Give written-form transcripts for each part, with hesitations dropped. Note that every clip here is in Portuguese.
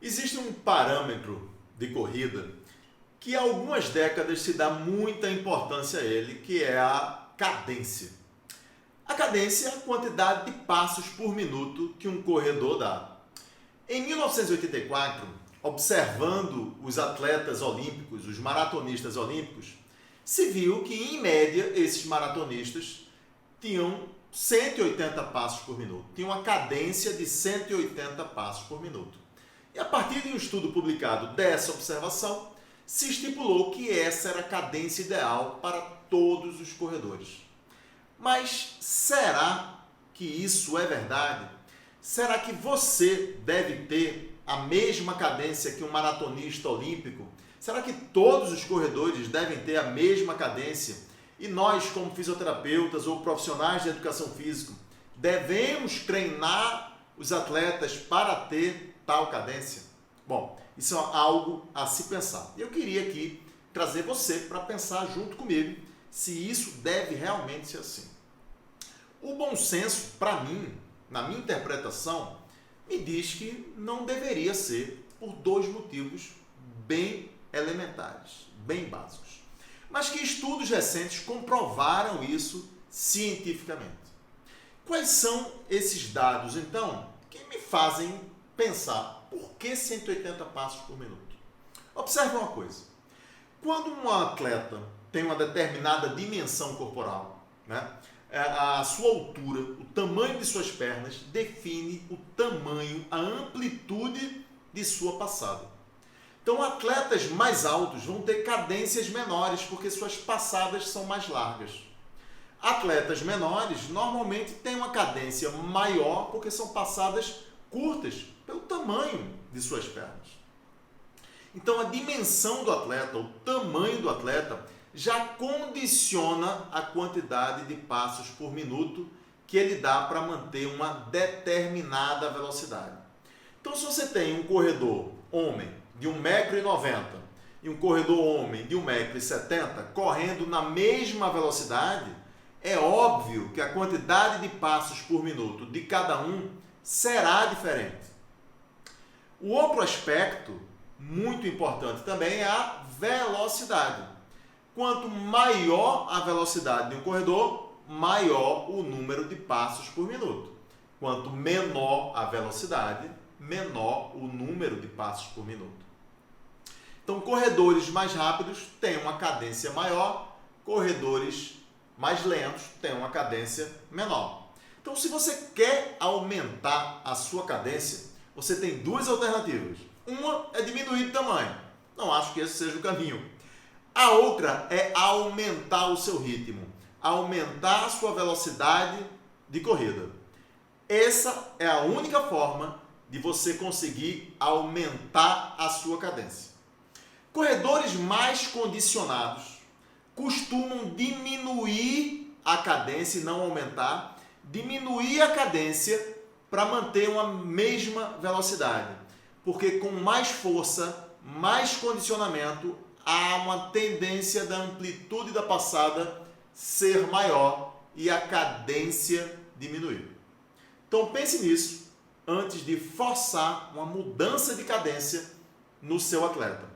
Existe um parâmetro de corrida que há algumas décadas se dá muita importância a ele, que é a cadência. A cadência é a quantidade de passos por minuto que um corredor dá. Em 1984, observando os atletas olímpicos, os maratonistas olímpicos, se viu que, em média, esses maratonistas tinham 180 passos por minuto. Tinham uma cadência de 180 passos por minuto. E a partir de um estudo publicado dessa observação, se estipulou que essa era a cadência ideal para todos os corredores. Mas será que isso é verdade? Será que você deve ter a mesma cadência que um maratonista olímpico? Será que todos os corredores devem ter a mesma cadência? E nós, como fisioterapeutas ou profissionais de educação física, devemos treinar os atletas para ter tal cadência? Bom, isso é algo a se pensar. Eu queria aqui trazer você para pensar junto comigo se isso deve realmente ser assim. O bom senso, para mim, na minha interpretação, me diz que não deveria ser por dois motivos bem elementares, bem básicos, mas que estudos recentes comprovaram isso cientificamente. Quais são esses dados, então, que me fazem pensar por que 180 passos por minuto? Observe uma coisa. Quando um atleta tem uma determinada dimensão corporal, a sua altura, o tamanho de suas pernas define o tamanho, a amplitude de sua passada. Então, atletas mais altos vão ter cadências menores porque suas passadas são mais largas. Atletas menores normalmente têm uma cadência maior porque são passadas curtas pelo tamanho de suas pernas. Então, a dimensão do atleta, o tamanho do atleta, já condiciona a quantidade de passos por minuto que ele dá para manter uma determinada velocidade. Então, se você tem um corredor homem de 1,90 m e um corredor homem de 1,70 m correndo na mesma velocidade, é óbvio que a quantidade de passos por minuto de cada um será diferente. O outro aspecto muito importante também é a velocidade. Quanto maior a velocidade de um corredor, maior o número de passos por minuto. Quanto menor a velocidade, menor o número de passos por minuto. Então, corredores mais rápidos têm uma cadência maior, corredores mais lentos têm uma cadência menor. Então, se você quer aumentar a sua cadência, você tem duas alternativas. Uma é diminuir de tamanho. Não acho que esse seja o caminho. A outra é aumentar o seu ritmo, aumentar a sua velocidade de corrida. Essa é a única forma de você conseguir aumentar a sua cadência. Corredores mais condicionados costumam diminuir a cadência e não aumentar, diminuir a cadência para manter uma mesma velocidade, porque com mais força, mais condicionamento, há uma tendência da amplitude da passada ser maior e a cadência diminuir. Então pense nisso antes de forçar uma mudança de cadência no seu atleta,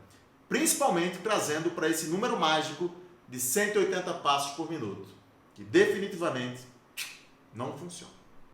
principalmente trazendo para esse número mágico de 180 passos por minuto, que definitivamente não funciona.